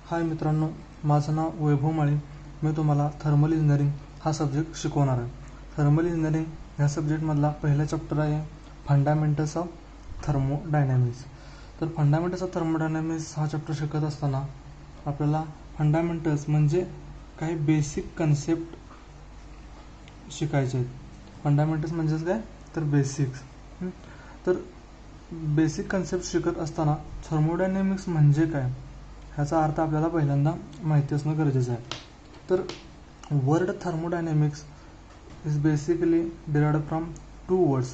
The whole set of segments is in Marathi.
हाय मित्रांनो, माझं नाव वैभव माळी. मी तुम्हाला थर्मल इंजिनिअरिंग हा सब्जेक्ट शिकवणार आहे. थर्मल इंजिनिअरिंग ह्या सब्जेक्टमधला पहिला चॅप्टर आहे फंडामेंटल्स ऑफ थर्मोडायनॅमिक्स. तर फंडामेंटल्स ऑफ थर्मोडायनॅमिक्स हा चॅप्टर शिकत असताना आपल्याला फंडामेंटल्स म्हणजे काही बेसिक कन्सेप्ट शिकायचे आहेत. फंडामेंटल्स म्हणजेच काय तर बेसिक्स. तर बेसिक कन्सेप्ट शिकत असताना थर्मोडायनॅमिक्स म्हणजे काय ह्याचा अर्थ आपल्याला पहिल्यांदा माहिती असणं गरजेचं आहे. तर word thermodynamics is basically derived from two words.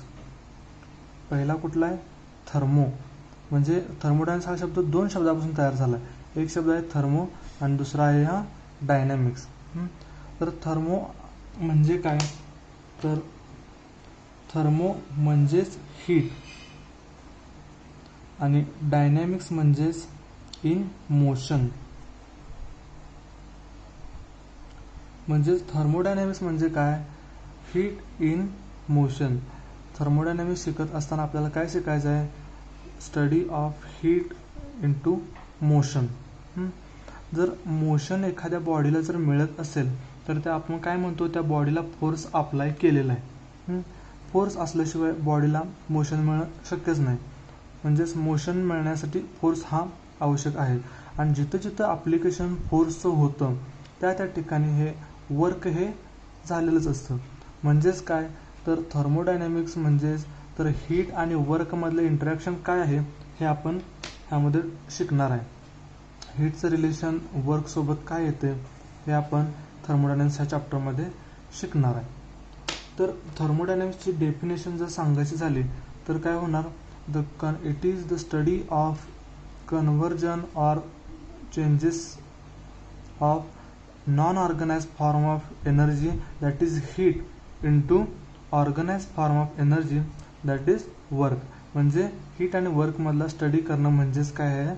पहिला कुठला आहे थर्मो, म्हणजे थर्मोडायनॅमिक्स हा शब्द दोन शब्दापासून तयार झाला आहे. एक शब्द आहे थर्मो आणि दुसरा आहे हा डायनॅमिक्स. तर थर्मो म्हणजे काय तर थर्मो म्हणजेच हीट आणि डायनॅमिक्स म्हणजेच इन मोशन. म्हणजेच थर्मोडायनॅमिक्स म्हणजे काय हीट इन मोशन. थर्मोडायनॅमिक्स शिकत असताना आपल्याला काय शिकायचं आहे study of heat into motion. जर मोशन एखाद्या बॉडीला जर मिळत असेल तर ते आपण काय म्हणतो त्या बॉडीला फोर्स अप्लाय केलेला आहे. फोर्स असल्याशिवाय बॉडीला मोशन मिळणं शक्यच नाही. म्हणजेच मोशन मिळण्यासाठी फोर्स हा आवश्यक आहे आणि जिथं जिथं ॲप्लिकेशन फोर्सचं होतं त्या ठिकाणी हे वर्क हे झालेलंच असतं. म्हणजेच काय तर थर्मोडायनॅमिक्स म्हणजेच तर हीट आणि वर्कमधलं इंटरॅक्शन काय आहे हे आपण ह्यामध्ये शिकणार आहे. हीटचं रिलेशन वर्कसोबत काय येते हे आपण थर्मोडायनॅमिक्स ह्या चॅप्टरमध्ये शिकणार आहे. तर थर्मोडायनॅमिक्सची डेफिनेशन जर सांगायची झाली तर काय होणार it is the study of conversion or changes of non-organized form of energy that is heat into organized form of energy that is work. म्हणजे हीट आणि वर्क मधला स्टडी करणं म्हणजेच काय आहे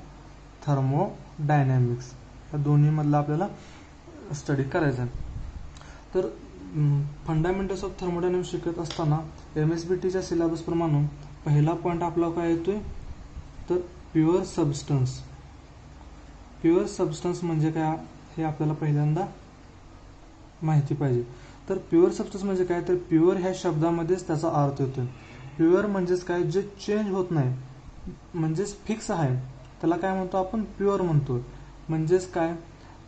थर्मोडायनॅमिक्स. या दोन्ही मधला आपल्याला स्टडी करायचा आहे. तर फंडामेंटल्स ऑफ थर्मोडायनॅमिक्स शिकत असताना MSBTच्या सिलेबस प्रमाणे पहिला पॉईंट आपला काय येतोय तर प्युअर सबस्टन्स. प्युअर सबस्टन्स म्हणजे काय हे आपल्याला पहिल्यांदा माहिती पाहिजे. तर प्युअर सबस्टन्स म्हणजे काय तर प्युअर ह्या शब्दामध्येच त्याचा अर्थ येतो. प्युअर म्हणजेच काय जे चेंज होत नाही म्हणजेच फिक्स आहे त्याला काय म्हणतो आपण प्युअर म्हणतो. म्हणजेच काय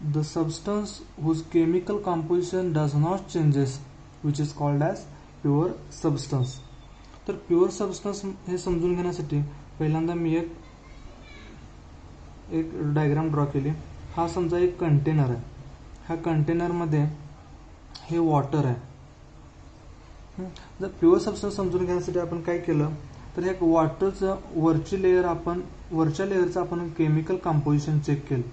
the substance whose chemical composition does not changes which is called as pure substance. तर प्युअर सबस्टन्स हे समजून घेण्यासाठी पहिल्यांदा मी एक डायग्राम ड्रॉ केली. हा समजा एक कंटेनर आहे. ह्या कंटेनरमध्ये हे वॉटर आहे. जर प्युअर सबस्टन्स समजून घेण्यासाठी आपण काय केलं तर ह्या वॉटरचं वरच्या लेअरचं आपण केमिकल कंपोजिशन चेक केलं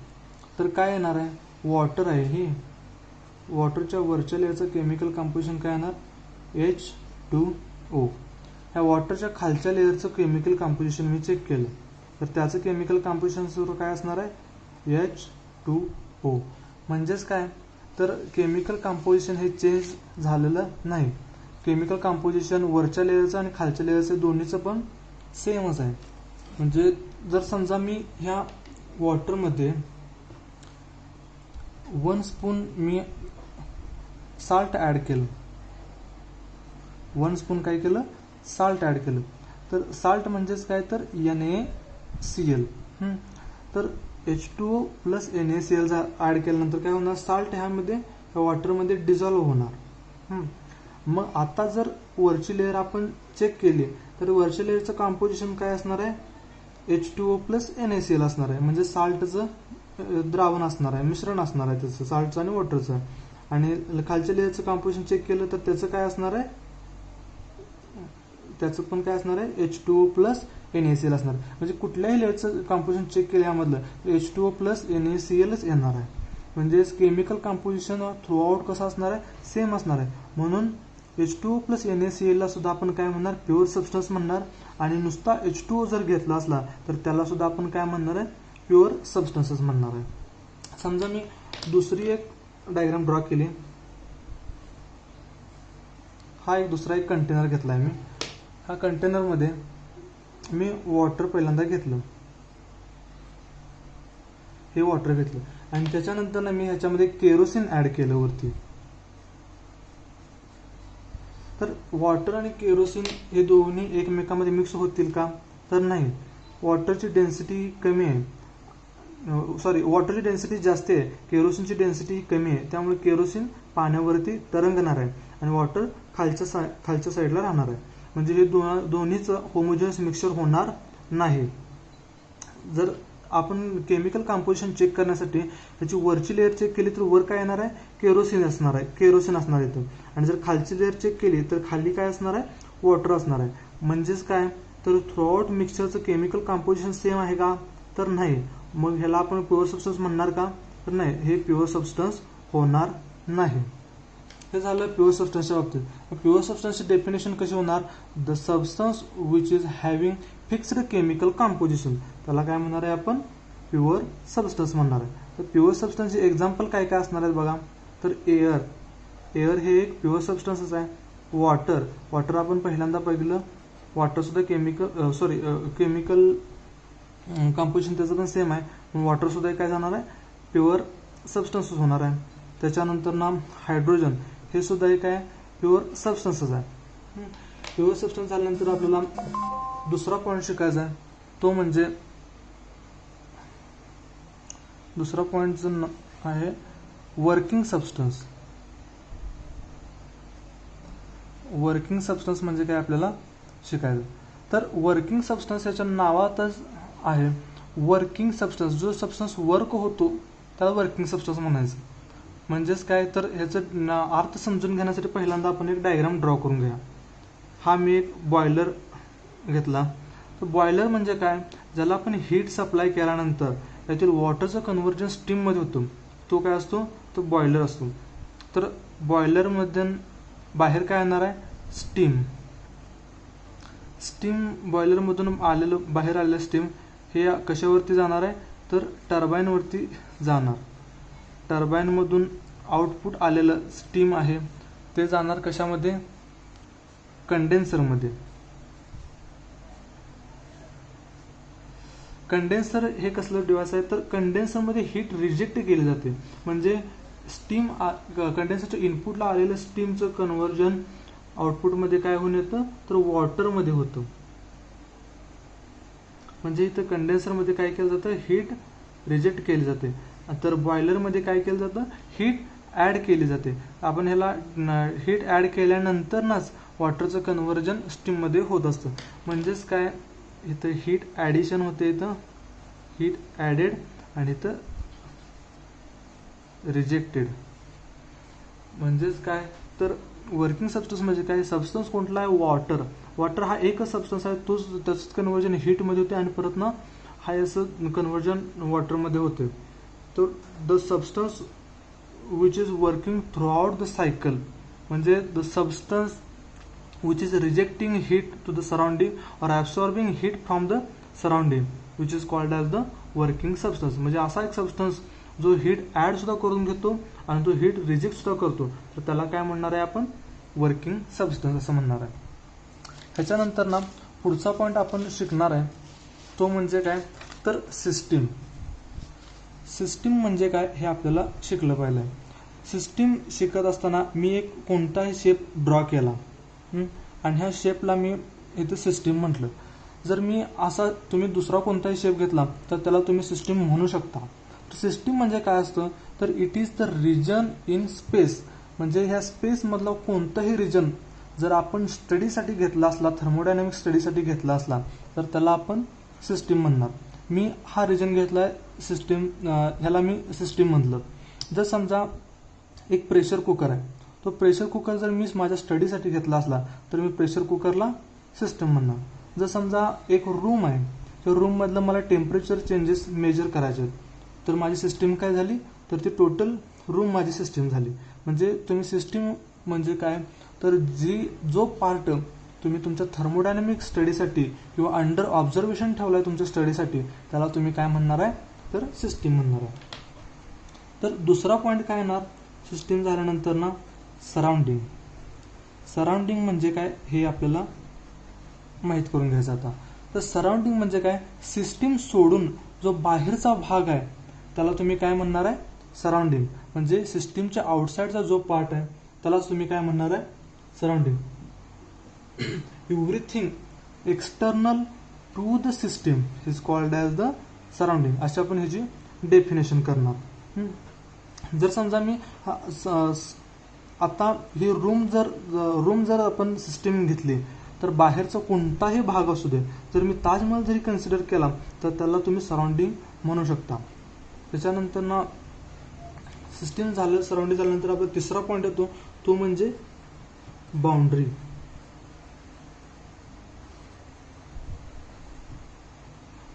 तर काय येणार आहे वॉटर आहे. ही वॉटरच्या वरच्या लेअरचं केमिकल कंपोजिशन काय येणार H2O. ह्या वॉटरच्या खालच्या लेअरचं केमिकल कंपोजिशन मी चेक केलं तर त्याचं केमिकल कंपोजिशन सुरू काय असणार आहे H2O. म्हणजेच काय तर केमिकल कंपोजिशन हे चेंज झालेलं नाही. केमिकल कंपोजिशन वरच्या लेअरचं आणि खालच्या लेअरचं दोन्हीचं पण सेमच आहे. म्हणजे जर समजा मी ह्या वॉटरमध्ये 1 स्पून मी साल्ट ॲड केलं. 1 स्पून काय केलं साल्ट ॲड केलं तर साल्ट म्हणजेच काय तर NaCl. तर H2O प्लस NaCl ॲड केल्यानंतर काय होणार साल्ट ह्यामध्ये वॉटरमध्ये डिझॉल्व्ह होणार. मग आता जर वरची लेअर आपण चेक केली तर वरच्या लेअरचं कंपोजिशन काय असणार आहे H2O प्लस NaCl असणार आहे. म्हणजे साल्टचं द्रावण असणार आहे मिश्रण असणार आहे त्याचं साल्टचं आणि वॉटरचं. आणि खालच्या लेअरचं कंपोजिशन चेक केलं तर त्याचं काय असणार आहे त्याचं पण काय असणार आहे H2O प्लस NaCl असणार. म्हणजे कुठल्याही लेअरचं कंपोजिशन चेक केलं यामधलं तर H2O प्लस NaClच येणार आहे. म्हणजेच केमिकल कंपोजिशन थ्रू आउट कसं असणार आहे सेम असणार आहे. म्हणून H2O प्लस NaCl ला सुद्धा आपण काय म्हणणार प्युअर सबस्टन्स म्हणणार. आणि नुसता H2O जर घेतला असला तर त्याला सुद्धा आपण काय म्हणणार आहे प्युअर सबस्टन्सच म्हणणार आहे. समजा मी दुसरी एक डायग्राम ड्रॉ केली. हा दुसरा एक कंटेनर घेतला आहे मी. ह्या कंटेनरमध्ये मी वॉटर पहिल्यांदा घेतलं. हे वॉटर घेतलं आणि त्याच्यानंतर ना मी ह्याच्यामध्ये केरोसिन ऍड केलं वरती. तर वॉटर आणि केरोसिन हे दोन्ही एकमेकांमध्ये मिक्स होतील का? तर नाही. वॉटरची डेन्सिटी कमी आहे, वॉटरची डेन्सिटी जास्त आहे, केरोसिनची डेन्सिटी कमी आहे. त्यामुळे केरोसिन पाण्यावरती तरंगणार आहे आणि वॉटर खालच्या साईडला राहणार आहे. म्हणजे हे दोन्हीचं होमोजेनस मिक्सचर होणार नाही. जर आपण केमिकल कंपोजिशन चेक करण्यासाठी त्याची वरची लेअर चेक केली तर वर काय येणार आहे? केरोसिन असणार इथं. आणि जर खालची लेअर चेक केली तर खाली काय असणार आहे? वॉटर असणार आहे. म्हणजेच काय, तर थ्रूआउट मिक्सचरचं केमिकल कंपोजिशन सेम आहे का? तर नाही. मग ह्याला आपण प्युअर सबस्टन्स म्हणणार का? तर नाही, हे प्युअर सबस्टन्स होणार नाही. हे झालं प्युअर सबस्टन्सच्या बाबतीत. प्युअर सबस्टन्सची डेफिनेशन कशी होणार? The substance which is having fixed chemical composition, त्याला काय म्हणणार आहे आपण? प्युअर सबस्टन्स म्हणणार आहे. तर प्युअर सबस्टन्सचे एक्झाम्पल काय काय असणार आहेत बघा. तर एअर हे एक प्युअर सबस्टन्सच आहे. वॉटर आपण पहिल्यांदा बघितलं, वॉटर सुद्धा केमिकल कंपोजिशन त्याचं पण सेम आहे. वॉटर सुद्धा काय जाणार आहे? प्युअर सबस्टन्सच होणार आहे. त्याच्यानंतर ना हायड्रोजन हे सुद्धा एक आहे प्युअर सबस्टन्सच आहे. प्युअर सबस्टन्स झाल्यानंतर आपल्याला दुसरा पॉईंट शिकायचा आहे, तो म्हणजे दुसरा पॉईंट जो आहे वर्किंग सबस्टन्स. वर्किंग सबस्टन्स म्हणजे काय आपल्याला शिकायचं. तर वर्किंग सबस्टन्स याच्या नावातच आहे. वर्किंग सबस्टन्स, जो सबस्टन्स वर्क होतो त्याला वर्किंग सबस्टन्स म्हणायचं. म्हणजेच काय, तर ह्याचं अर्थ समजून घेण्यासाठी पहिल्यांदा आपण एक डायग्राम ड्रॉ करून घ्या. हा मी एक बॉयलर घेतला. तर बॉयलर म्हणजे काय, ज्याला आपण हीट सप्लाय केल्यानंतर त्यातील वॉटरचं कन्व्हर्जन स्टीममध्ये होतं, तो काय असतो? तो बॉयलर असतो. तर बॉयलरमध्ये बाहेर काय येणार आहे? स्टीम बॉयलरमधून बाहेर आलेलं स्टीम हे कशावरती जाणार आहे? तर टर्बाईनवरती जाणार. टर्बाईनमधून आउटपुट आलेलं स्टीम आहे ते जाणार कशामध्ये? कंडेन्सरमध्ये. कंडेन्सर हे कसलं डिव्हाइस आहे? तर कंडेन्सरमध्ये हीट रिजेक्ट केली जाते. म्हणजे स्टीम कंडेन्सरच्या इनपुटला आलेलं स्टीमचं कन्व्हर्जन आउटपुटमध्ये काय होऊन येतं? तर वॉटरमध्ये होतं. म्हणजे इथं कंडेन्सरमध्ये काय केलं जातं? हीट रिजेक्ट केली जाते. तर बॉयलरमध्ये काय केलं जातं? हीट ॲड केली जाते. आपण ह्याला हीट ॲड केल्यानंतरच वॉटरचं कन्व्हर्जन स्टीममध्ये होत असतं. म्हणजेच काय, इथं हीट ॲडिशन होते, इथं हीट ॲडेड आणि इथं रिजेक्टेड. म्हणजेच काय, तर वर्किंग सबस्टन्स म्हणजे काय? सबस्टन्स कोणता आहे? वॉटर हा एकच सबस्टन्स आहे, तोच त्याचं कन्व्हर्जन हीटमध्ये होते आणि परत ना हा याचं कन्व्हर्जन वॉटरमध्ये होते. तर the substance which is working throughout the cycle, म्हणजे the substance which is rejecting heat to the surrounding और absorbing heat from the surrounding which is called as the working substance. म्हणजे असा एक सबस्टन्स जो हीट ॲड सुद्धा करून घेतो आणि तो हीट रिजेक्ट सुद्धा करतो, तर त्याला काय म्हणणार आहे आपण? वर्किंग सबस्टन्स असं म्हणणार आहे. ह्याच्यानंतर ना पुढचा पॉईंट आपण शिकणार आहे तो म्हणजे काय, तर सिस्टीम. सिस्टीम म्हणजे काय हे आपल्याला शिकलं पाहिजे. सिस्टीम शिकत असताना मी एक कोणताही शेप ड्रॉ केला आणि ह्या शेपला मी इथं सिस्टीम म्हटलं. जर मी असा तुम्ही दुसरा कोणताही शेप घेतला तर त्याला तुम्ही सिस्टीम म्हणू शकता. सिस्टीम म्हणजे काय असतं, तर it is the region in space. म्हणजे ह्या स्पेसमधला कोणताही रिजन जर आपण स्टडीसाठी घेतला असला, थर्मोडायनामिक स्टडीसाठी घेतला असला, तर त्याला आपण सिस्टीम म्हणणार. मी हा रिजन घेतलाय सिस्टीम, ह्याला मी सिस्टीम म्हटलं. जर समजा एक प्रेशर कुकर आहे, तो प्रेशर कुकर जर मी माझ्या स्टडीसाठी घेतला असला तर मी प्रेशर कुकरला सिस्टीम म्हणणार. जर समजा एक रूम आहे, त्या रूममधलं मला टेम्परेचर चेंजेस मेजर करायचे आहेत, तर माझी सिस्टीम काय झाली, तर ती टोटल रूम माझी सिस्टीम झाली. म्हणजे तुम्ही सिस्टीम म्हणजे काय, तर जो पार्ट तुम्ही तुमच्या थर्मोडायनामिक स्टडीसाठी किंवा अंडर ऑब्झर्वेशन ठेवलाय तुमच्या स्टडीसाठी, त्याला तुम्ही काय म्हणणार आहे, तर सिस्टीम म्हणणार आहे. तर दुसरा पॉईंट काय येणार सिस्टीम झाल्यानंतर ना, सराउंडिंग. सराउंडिंग म्हणजे काय हे आपल्याला माहीत करून घ्यायचं आता. तर सराउंडिंग म्हणजे काय, सिस्टीम सोडून जो बाहेरचा भाग आहे त्याला तुम्ही काय म्हणणार आहे, सराउंडिंग. म्हणजे सिस्टीमच्या आउटसाइडचा जो पार्ट आहे त्यालाच तुम्ही काय म्हणणार आहे, surrounding. Everything external to the system is called as the surrounding. अशी आपण ह्याची डेफिनेशन करणार. जर समजा मी आता ही रूम जर आपण सिस्टीम घेतली तर बाहेरचा कोणताही भाग असू दे, जर मी ताजमहल जरी कन्सिडर केला तर त्याला तुम्ही सराउंडिंग म्हणू शकता. त्याच्यानंतर ना सिस्टीम झालं, सराउंडिंग झाल्यानंतर आपला तिसरा पॉईंट येतो तो म्हणजे बाउंड्री.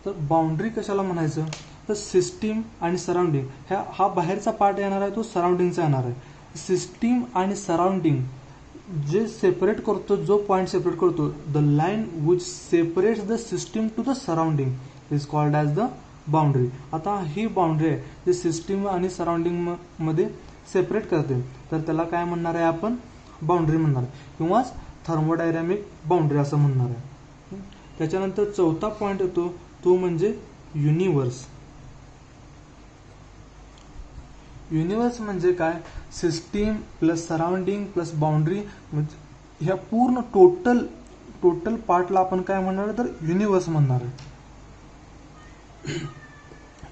तर बाउंड्री कशाला म्हणायचं, तर सिस्टीम आणि सराउंडिंग हा बाहेरचा पार्ट येणार आहे तो सराउंडिंगचा येणार आहे. सिस्टीम आणि सराउंडिंग जे सेपरेट करतो, जो पॉइंट सेपरेट करतो, the line which separates the system to the surrounding is called as the boundary. आता ही बाउंड्री आहे जी सिस्टीम आणि सराउंडिंग मध्ये सेपरेट करते, तर त्याला काय म्हणणार आहे आपण, बाउंड्री म्हणणार आहे किंवा थर्मोडायनॅमिक बाउंड्री असं म्हणणार आहे. त्याच्यानंतर चौथा पॉइंट येतो तो म्हणजे युनिव्हर्स. युनिव्हर्स म्हणजे काय, system plus surrounding plus boundary म्हणजे ह्या पूर्ण टोटल पार्टला आपण काय म्हणणार तर युनिव्हर्स म्हणणार आहे.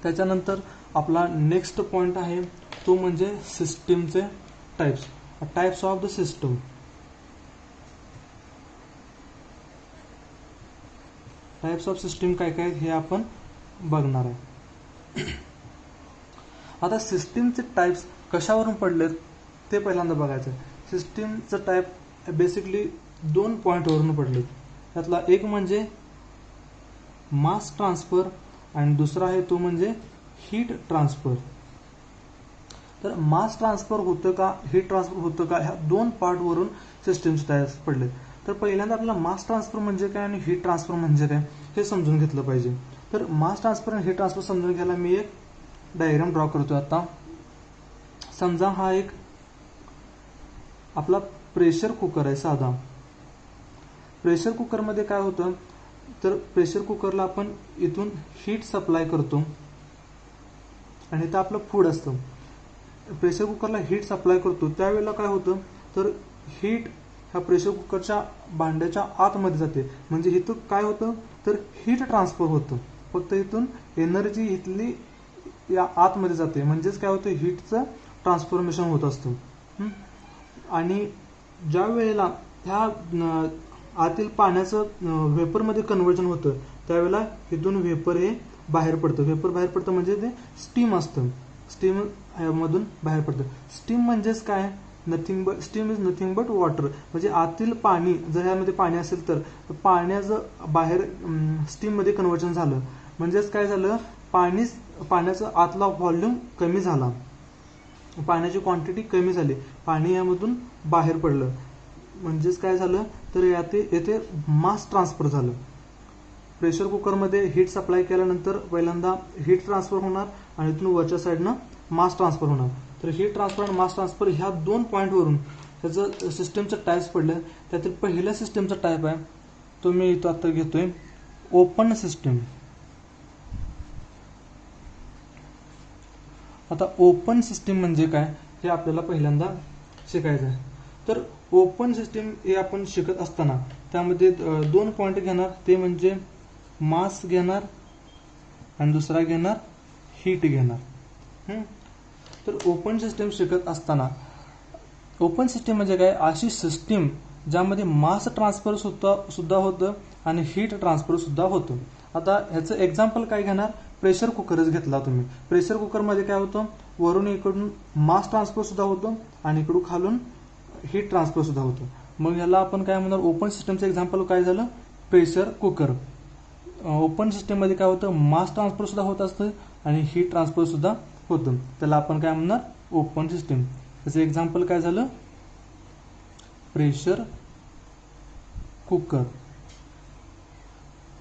त्याच्यानंतर आपला नेक्स्ट पॉइंट आहे तो म्हणजे सिस्टीमचे types of the system. Types of system काय काय हे आपण बघणार आहे. आता सिस्टीमचे टाइप्स कशावरून पडलेत ते पहिल्यांदा बघायचं. सिस्टीमचं टाइप बेसिकली 2 पॉईंटवरून पडलेत. त्यातला एक म्हणजे मास ट्रान्सफर आणि दुसरा आहे तो म्हणजे हीट ट्रान्सफर. तर मास ट्रान्सफर होतं का, हीट ट्रान्सफर होतं का, ह्या 2 पार्टवरून सिस्टीमचे टाइप्स पडलेत. तर पहिल्यांदा आपल्याला मास ट्रान्सफर म्हणजे काय आणि हीट ट्रान्सफर म्हणजे काय हे समजून घेतलं पाहिजे. तर मास ट्रान्सफर आणि हीट ट्रान्सफर समजून घ्यायला मी एक डायग्राम ड्रॉ करतो. आता समजा हा एक आपला प्रेशर कुकर आहे साधा. प्रेशर कुकरमध्ये काय होतं, तर प्रेशर कुकरला आपण इथून हीट सप्लाय करतो आणि इथं आपलं फूड असतं. प्रेशर कुकरला हीट सप्लाय करतो त्यावेळेला काय होतं, तर हीट ह्या प्रेशर कुकरच्या भांड्याच्या आतमध्ये जाते. म्हणजे इथं काय होतं, तर हीट ट्रान्सफर होतं. फक्त इथून एनर्जी इथली या आतमध्ये जाते, म्हणजेच काय होतं, हीटचं ट्रान्सफॉर्मेशन होत असतं. आणि ज्या वेळेला ह्या आतील पाण्याचं व्हेपरमध्ये कन्व्हर्जन होतं त्यावेळेला इथून व्हेपर हे बाहेर पडतं. व्हेपर बाहेर पडतं म्हणजे ते स्टीम असतं. स्टीम मधून बाहेर पडतं. स्टीम म्हणजेच काय, steam is nothing but water. म्हणजे आतील पाणी जर ह्यामध्ये पाणी असेल तर पाण्याचं बाहेर स्टीममध्ये कन्व्हर्जन झालं म्हणजेच काय झालं, पाण्याचा आतला व्हॉल्यूम कमी झाला, पाण्याची क्वांटिटी कमी झाली, पाणी यामधून बाहेर पडलं. म्हणजेच काय झालं, तर येथे मास ट्रान्सफर झालं. प्रेशर कुकरमध्ये हीट सप्लाय केल्यानंतर पहिल्यांदा हीट ट्रान्सफर होणार आणि इथून वरच्या साईडनं मास ट्रान्सफर होणार. तर हीट ट्रान्सफर आणि मास ट्रान्सफर ह्या 2 पॉईंटवरून त्याचं सिस्टमचं टाईप्स पडले. त्यातील पहिल्या सिस्टमचा टाईप आहे तो मी इथं आता घेतोय, ओपन सिस्टम. आता ओपन सिस्टीम म्हणजे काय हे आपल्याला पहिल्यांदा शिकायचं आहे. तर ओपन सिस्टीम हे आपण शिकत असताना त्यामध्ये 2 पॉईंट घेणार, ते म्हणजे मास घेणार आणि दुसरा घेणार हीट घेणार. तर ओपन सिस्टीम शिकत असताना ओपन सिस्टीम म्हणजे काय, अशी सिस्टीम ज्यामध्ये मास ट्रान्सफर सुद्धा होतं आणि हीट ट्रान्सफर सुद्धा होतं. आता ह्याचं एक्झाम्पल काय घेणार, प्रेशर कुकरच घेतला तुम्ही. प्रेशर कुकरमध्ये काय होतं, वरून इकडून मास ट्रान्सफर सुद्धा होतं आणि इकडून खालून हीट ट्रान्सफर सुद्धा होतं. मग याला आपण काय म्हणणार, ओपन सिस्टमचं एक्झाम्पल काय झालं, प्रेशर कुकर. ओपन सिस्टममध्ये काय होतं, मास ट्रान्सफर सुद्धा होत असतं आणि हीट ट्रान्सफर सुद्धा होतं. त्याला आपण काय म्हणणार, ओपन सिस्टम. त्याचं एक्झाम्पल काय झालं, प्रेशर कुकर.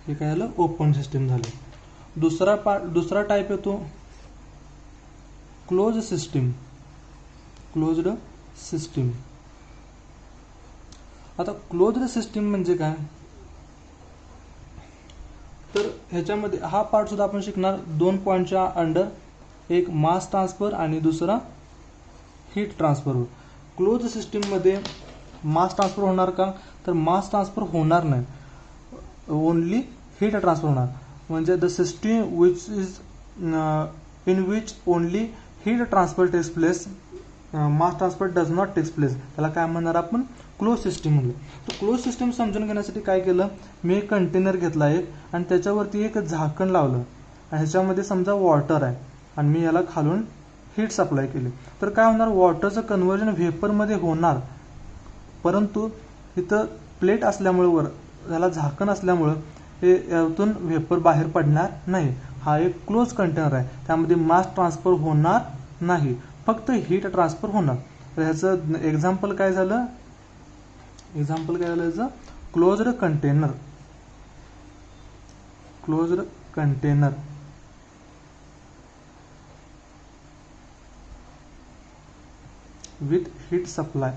हे काय झालं, ओपन सिस्टम झालं. दुसरा टाइप येतो क्लोज सिस्टीम. Closed system. आता क्लोज्ड सिस्टीम म्हणजे काय, तर ह्याच्यामध्ये हा पार्ट सुद्धा आपण शिकणार 2 पॉईंटच्या अंडर. एक मास ट्रान्सफर आणि दुसरा हीट ट्रान्सफर. क्लोज सिस्टीममध्ये मास ट्रान्सफर होणार का? तर मास ट्रान्सफर होणार नाही, ओनली हीट ट्रान्सफर होणार. म्हणजे the system which is in which only heat transfer takes place, mass transfer does not takes place, त्याला काय म्हणणार आपण? क्लोज सिस्टीम म्हणलं. तर क्लोज सिस्टीम समजून घेण्यासाठी काय केलं, मी एक कंटेनर घेतला एक आणि त्याच्यावरती एक झाकण लावलं आणि ह्याच्यामध्ये समजा वॉटर आहे आणि मी याला खालून हीट सप्लाय केली. तर काय होणार, वॉटरचं कन्व्हर्जन व्हेपरमध्ये होणार, परंतु इथं प्लेट असल्यामुळे वर त्याला झाकण असल्यामुळं हे यातून व्हेपर बाहेर पडणार नाही. हा एक क्लोज कंटेनर आहे, त्यामध्ये मास ट्रान्सफर होणार नाही, फक्त हीट ट्रान्सफर होणार. तर ह्याचं एक्झाम्पल काय झालं, याचं closed container. Closed container with heat supply.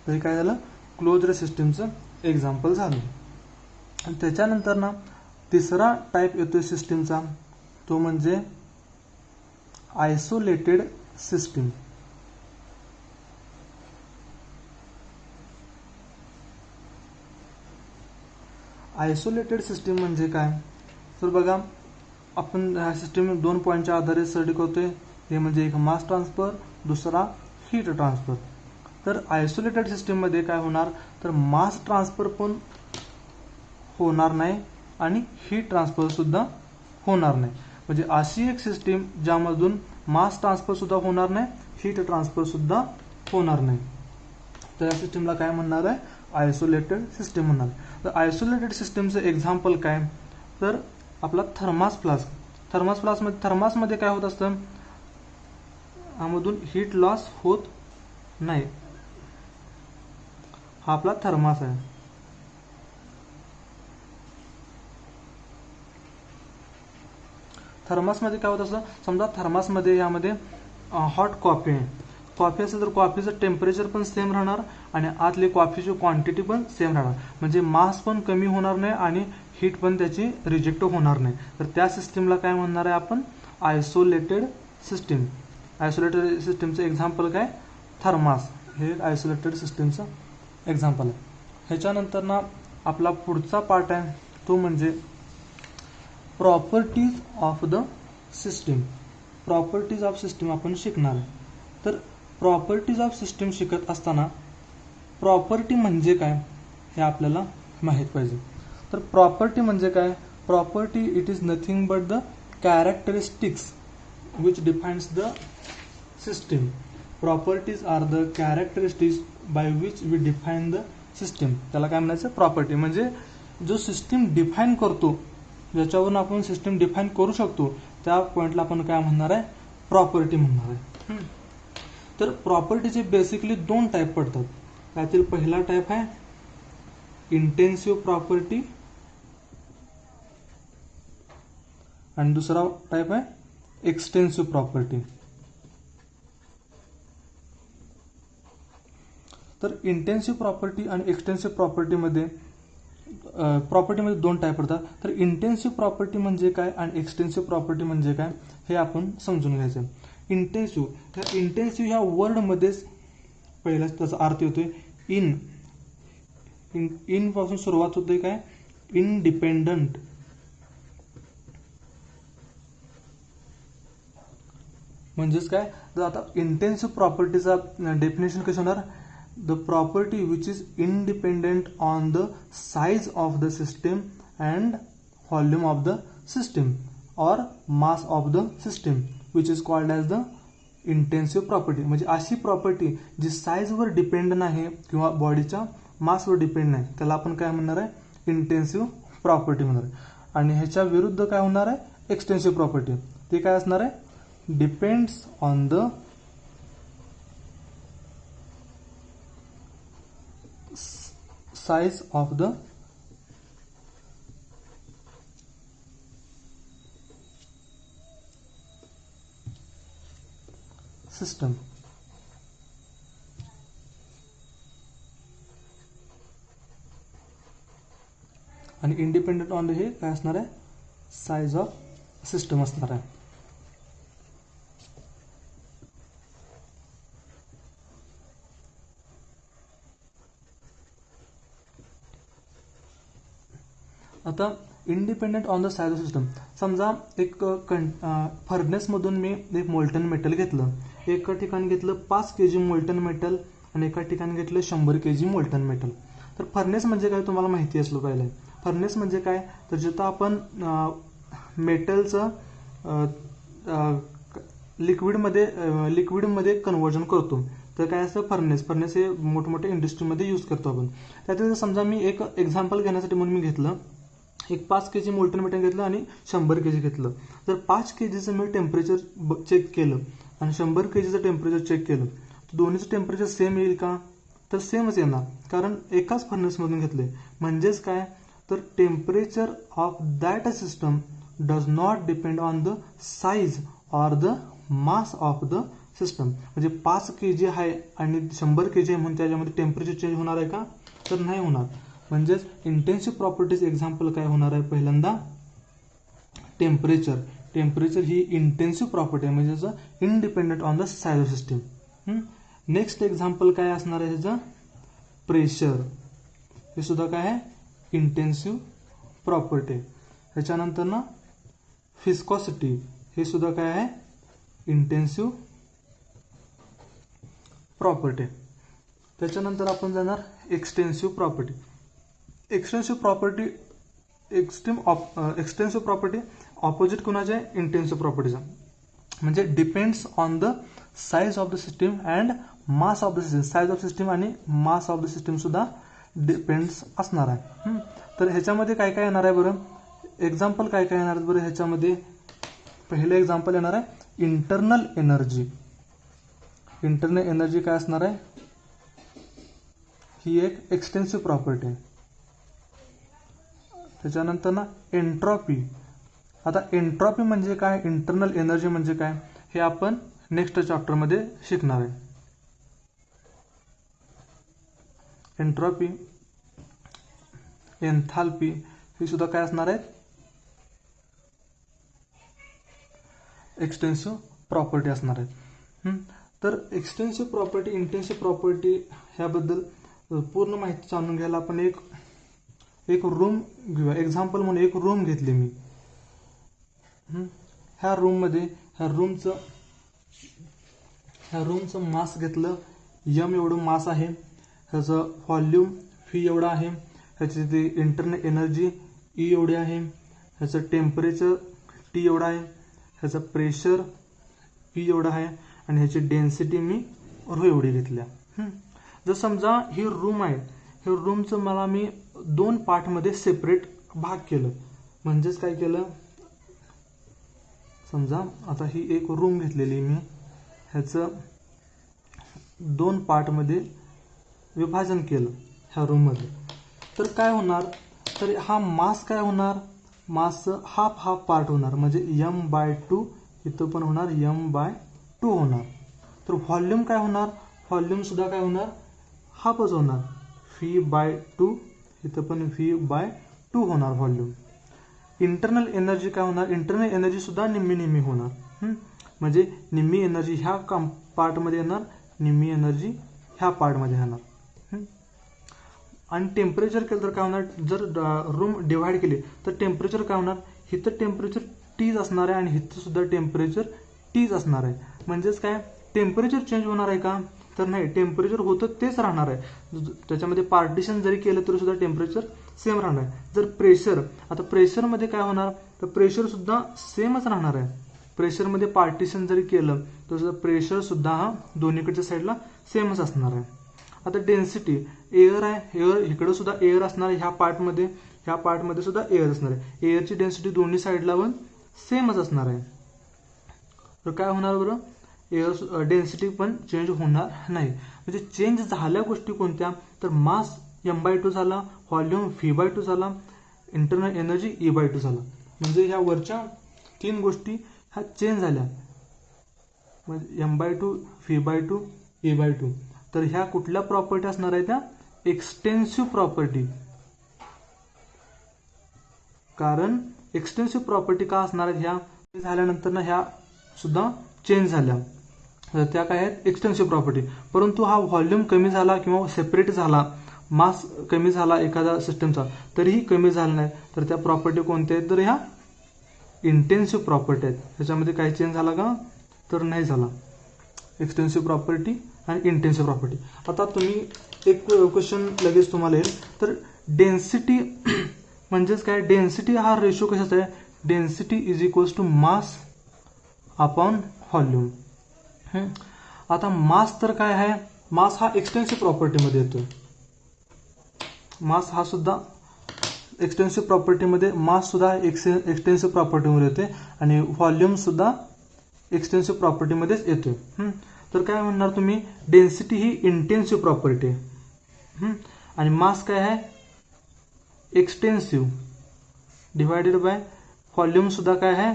तर काय झालं, क्लोज्ड सिस्टीमचं एक्झाम्पल झालं. आणि त्याच्यानंतर ना तिसरा टाईप येतोय सिस्टीमचा, तो म्हणजे आयसोलेटेड सिस्टीम. आयसोलेटेड सिस्टीम म्हणजे काय, तर बघा आपण ह्या सिस्टीम 2 पॉईंटच्या आधारे स्टडी करतोय. ते म्हणजे एक मास ट्रान्सफर, दुसरा हीट ट्रान्सफर. तर आयसोलेटेड सिस्टीममध्ये काय होणार, तर मास ट्रान्सफर पण होणार नाही आणि हीट ट्रान्सफर सुद्धा होणार नाही. म्हणजे अशी एक सिस्टीम ज्यामधून मास ट्रान्सफर सुद्धा होणार नाही, हीट ट्रान्सफर सुद्धा होणार नाही. तर या सिस्टीमला काय म्हणणार आहे, आयसोलेटेड सिस्टीम म्हणणार. तर आयसोलेटेड सिस्टीमचं एक्झाम्पल काय, तर आपला थर्मास फ्लास्क. थर्मासमध्ये काय होत असतं, यामधून हीट लॉस होत नाही. हा आपला थर्मास आहे. थर्मासमध्ये काय होत असतं, समजा थर्मासमध्ये यामध्ये हॉट कॉफी आहे. कॉफी असेल तर कॉफीचं टेम्परेचर पण सेम राहणार आणि आतली कॉफीची क्वांटिटी पण सेम राहणार. म्हणजे मास पण कमी होणार नाही आणि हीट पण त्याची रिजेक्ट होणार नाही. तर त्या सिस्टीमला काय म्हणणार आहे आपण, आयसोलेटेड सिस्टीम. आयसोलेटेड सिस्टीमचं एक्झाम्पल काय, थर्मास. हे आयसोलेटेड सिस्टीमचं एक्झाम्पल आहे. ह्याच्यानंतर ना आपला पुढचा पार्ट आहे तो म्हणजे properties of the system. Properties of system आपण शिकणार आहे. तर प्रॉपर्टीज ऑफ सिस्टीम शिकत असताना प्रॉपर्टी म्हणजे काय हे आपल्याला माहीत पाहिजे. तर प्रॉपर्टी म्हणजे काय, property it is nothing but the characteristics which defines the system. Properties are the characteristics by which we define the system. त्याला काय म्हणायचं, प्रॉपर्टी म्हणजे जो सिस्टीम डिफाईन करतो, ज्याच्यावरून आपण सिस्टीम डिफाईन करू शकतो, त्या पॉईंटला आपण काय म्हणणार आहे, प्रॉपर्टी म्हणणार आहे. तर प्रॉपर्टीचे बेसिकली 2 टाईप पडतात. त्यातील पहिला टाईप आहे इंटेन्सिव्ह प्रॉपर्टी आणि दुसरा टाईप आहे एक्सटेन्सिव्ह प्रॉपर्टी. तर इंटेन्सिव्ह प्रॉपर्टी आणि एक्सटेन्सिव्ह प्रॉपर्टीमध्ये 2 टाईप पडतात. तर इंटेन्सिव्ह प्रॉपर्टी म्हणजे काय आणि एक्सटेन्सिव्ह प्रॉपर्टी म्हणजे काय हे आपण समजून घ्यायचं. इंटेन्सिव्ह ह्या वर्डमध्येच पहिलाच त्याचा अर्थ येतोय इन पासून सुरुवात होते काय, इंडिपेंडंट. म्हणजेच काय, तर आता इंटेन्सिव्ह प्रॉपर्टीचा डेफिनेशन कसं होणार, the property which is independent on the size of the system and volume of the system or mass of the system which is called as the intensive property. म्हणजे अशी प्रॉपर्टी जी साईजवर डिपेंड नाही किंवा बॉडीच्या मासवर डिपेंड नाही, त्याला आपण काय म्हणणार आहे, इंटेन्सिव्ह प्रॉपर्टी म्हणणार आहे. आणि ह्याच्या विरुद्ध काय होणार आहे, एक्सटेन्सिव्ह प्रॉपर्टी. ते काय असणार आहे, depends on the size of the system. आणि आणि इंडिपेंडेंट ऑन द हे काय असणार आहे, साईज ऑफ सिस्टम असणार आहे. आता independent on the size of system, समजा एक फर्नेसमधून मी एक मोल्टन मेटल घेतलं, एका ठिकाणी घेतलं 5 kg मोल्टन मेटल आणि एका ठिकाणी घेतलं 100 kg मोल्टन मेटल. तर फर्नेस म्हणजे काय तुम्हाला माहिती असलं पाहिजे. फर्नेस म्हणजे काय, तर जिथं आपण मेटलचं लिक्विडमध्ये कन्व्हर्जन करतो, तर काय असतं फर्नेस. फर्नेस हे मोठमोठ्या इंडस्ट्रीमध्ये यूज करतो आपण. त्यातील समजा मी एक एक्झाम्पल घेण्यासाठी म्हणून मी घेतलं, एक 5 kg मोल्टन मेटल घेतलं आणि 100 kg घेतलं. जर 5 kgचं मी टेम्परेचर चेक केलं आणि 100 kgचं टेम्परेचर चेक केलं, तर दोन्हीचं टेम्परेचर सेम येईल का, तर सेमच येणार, कारण एकाच फर्नेसमधून घेतले. म्हणजेच काय, तर temperature of that system does not depend on the size or the mass of the system. म्हणजे 5 kg आहे आणि 100 kg आहे म्हणून त्याच्यामध्ये टेम्परेचर चेंज होणार आहे का, तर नाही होणार. म्हणजेच इंटेन्सिव्ह प्रॉपर्टीज एक्झाम्पल काय होणार आहे, पहिल्यांदा टेम्परेचर. टेम्परेचर ही इंटेन्सिव्ह प्रॉपर्टी आहे, म्हणजे independent on the size of system. Next example काय असणार आहे ह्याचं, प्रेशर. हे सुद्धा काय आहे, इंटेन्सिव्ह प्रॉपर्टी. ह्याच्यानंतर ना फिस्कॉसिटी, हे सुद्धा काय आहे, इंटेन्सिव्ह प्रॉपर्टी. त्याच्यानंतर आपण जाणार extensive property. Extensive property opposite कोणाच्या आहे, इंटेन्सिव्ह प्रॉपर्टीचा. म्हणजे depends on the size of the system and mass of the system. Size of system आणि मास ऑफ द सिस्टीम सुद्धा डिपेंड्स असणार आहे. तर ह्याच्यामध्ये काय काय येणार आहे बरं, एक्झाम्पल काय काय येणार आहे बरं ह्याच्यामध्ये. पहिलं एक्झाम्पल येणार आहे इंटरनल एनर्जी. इंटरनल एनर्जी काय असणार आहे, ही एक एक्सटेन्सिव्ह प्रॉपर्टी आहे. त्याच्यानंतर ना एंट्रॉपी. आता एंट्रॉपी म्हणजे काय, इंटरनल एनर्जी म्हणजे काय, हे आपण नेक्स्ट चॅप्टरमध्ये शिकणार आहे. एंट्रॉपी, एन्थाल्पी हे सुद्धा काय असणार आहेत, एक्सटेन्सिव्ह प्रॉपर्टी असणार आहेत. तर एक्सटेन्सिव्ह प्रॉपर्टी, इंटेन्सिव्ह प्रॉपर्टी ह्याबद्दल पूर्ण माहिती जाणून घ्यायला आपण एक रूम घेऊया. एक्झाम्पल म्हणून एक रूम घेतली मी. ह्या रूमचं मास घेतलं, यम एवढं मास आहे. ह्याचं व्हॉल्यूम व्ही एवढं आहे. ह्याची ती इंटरनल एनर्जी ई एवढी आहे. ह्याचं टेम्परेचर टी एवढं आहे. ह्याचं प्रेशर पी एवढं आहे आणि ह्याची डेन्सिटी मी रो एवढी घेतल्या. जर समजा ही रूम आहे, हे रूमचं मला मी 2 पार्टमध्ये सेपरेट भाग केलं. म्हणजेच काय केलं, समजा आता ही एक रूम घेतलेली मी, ह्याचं 2 पार्टमध्ये विभाजन केलं ह्या रूममध्ये. तर काय होणार, तर हा मास काय होणार, मासचं हाफ पार्ट होणार. म्हणजे m/2 इथं पण होणार m/2 होणार. तर व्हॉल्यूम काय होणार, व्हॉल्यूम सुद्धा काय होणार, हाफच होणार, v/2 इथं पण v/2 होणार व्हॉल्यूम. इंटरनल एनर्जी काय होणार, इंटरनल एनर्जी सुद्धा निम्मी होणार. म्हणजे निम्मी एनर्जी ह्या पार्टमध्ये येणार, निम्मी एनर्जी ह्या पार्टमध्ये येणार. आणि टेम्परेचर केलं तर काय होणार, जर रूम डिव्हाइड केली तर टेम्परेचर काय होणार, इथं टेम्परेचर टीज असणार आहे आणि इथं सुद्धा टेम्परेचर टीज असणार आहे. म्हणजेच काय, टेम्परेचर चेंज होणार आहे का, तर नाही, टेम्परेचर होतं तेच राहणार आहे. त्याच्यामध्ये पार्टिशन जरी केलं तरी सुद्धा टेम्परेचर सेम राहणार आहे. जर प्रेशर, आता प्रेशरमध्ये काय होणार, तर प्रेशर सुद्धा सेमच राहणार आहे. प्रेशरमध्ये पार्टिशन जरी केलं तर सुद्धा प्रेशर सुद्धा हा दोन्हीकडच्या साईडला सेमच असणार आहे. आता डेन्सिटी, एअर आहे, एअर इकडं सुद्धा एअर असणार आहे, ह्या पार्टमध्ये सुद्धा एअर असणार आहे. एअरची डेन्सिटी दोन्ही साईडला पण सेमच असणार आहे. तर काय होणार बरं, एअर डेन्सिटी पण चेंज होणार नाही. म्हणजे चेंज झाल्या गोष्टी कोणत्या, तर मास m/2 झाला, व्हॉल्यूम v/2 झाला, इंटरनल एनर्जी e/2 झाला. म्हणजे ह्या वरच्या 3 गोष्टी ह्या चेंज झाल्या. म्हणजे m/2 v/2 e/2. तर ह्या कुठल्या प्रॉपर्टी असणार आहे, त्या एक्सटेन्सिव्ह प्रॉपर्टी. कारण एक्सटेन्सिव्ह प्रॉपर्टी का असणार आहेत ह्या झाल्यानंतर ना ह्या सुद्धा चेंज झाल्या, तर त्या काय आहेत एक्सटेन्सिव्ह प्रॉपर्टी. परंतु हा व्हॉल्यूम कमी झाला किंवा सेपरेट झाला, मास कमी झाला एखाद्या सिस्टमचा तरीही कमी झाला नाही, तर त्या प्रॉपर्टी कोणत्या आहेत, तर ह्या इंटेन्सिव्ह प्रॉपर्टी आहेत. ह्याच्यामध्ये काही चेंज झाला का, तर नाही झाला. एक्सटेन्सिव्ह प्रॉपर्टी आणि इंटेन्सिव्ह प्रॉपर्टी. आता तुम्ही एक क्वेश्चन लगेच तुम्हाला येईल, तर डेन्सिटी म्हणजेच काय, डेन्सिटी हा रेशो कशाचा आहे, density is equals to mass upon volume. आता मास तर काय आहे, मास हा एक्सटेन्सिव्ह प्रॉपर्टीमध्ये येतो. मास हा सुद्धा एक्सटेन्सिव्ह प्रॉपर्टीमध्ये, मास सुद्धा एक्सटेन्सिव्ह प्रॉपर्टीमध्ये येते आणि व्हॉल्यूम सुद्धा एक्सटेन्सिव्ह प्रॉपर्टीमध्येच येतोय. तर काय म्हणणार तुम्ही, डेन्सिटी ही इंटेन्सिव्ह प्रॉपर्टी आहे आणि मास काय आहे एक्सटेन्सिव्ह, डिवायडेड बाय व्हॉल्यूम सुद्धा काय आहे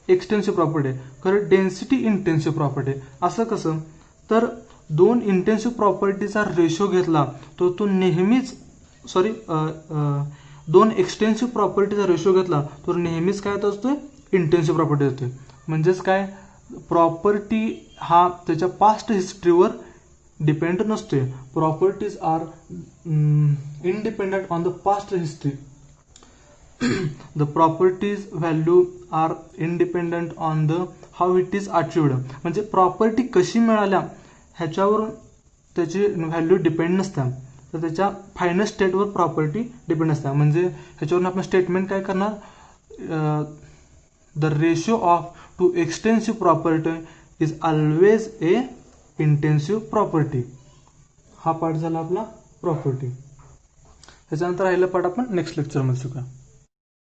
एक्सटेन्सिव्ह प्रॉपर्टी आहे. खरं डेन्सिटी इंटेन्सिव्ह प्रॉपर्टी. असं कसं, तर दोन इंटेन्सिव्ह प्रॉपर्टीचा रेशो घेतला तर तो नेहमीच दोन एक्सटेन्सिव्ह प्रॉपर्टीचा रेशो घेतला तर नेहमीच काय असतोय इंटेन्सिव्ह प्रॉपर्टी येतोय. म्हणजेच काय, प्रॉपर्टी हा त्याच्या पास्ट हिस्ट्रीवर डिपेंड नसतोय. Properties are independent on the past history. The properties value are independent on the how it is achieved. म्हणजे प्रॉपर्टी कशी मिळाल्या ह्याच्यावरून त्याची व्हॅल्यू डिपेंड नसते, तर त्याच्या फायनल स्टेटवर प्रॉपर्टी डिपेंड असते. म्हणजे ह्याच्यावरून आपण स्टेटमेंट काय करणार, the ratio of two extensive property is always a intensive property. हा पार्ट झाला आपला प्रॉपर्टी. त्याच्यानंतर राहिला पार्ट आपण नेक्स्ट लेक्चरमध्ये शिकूया.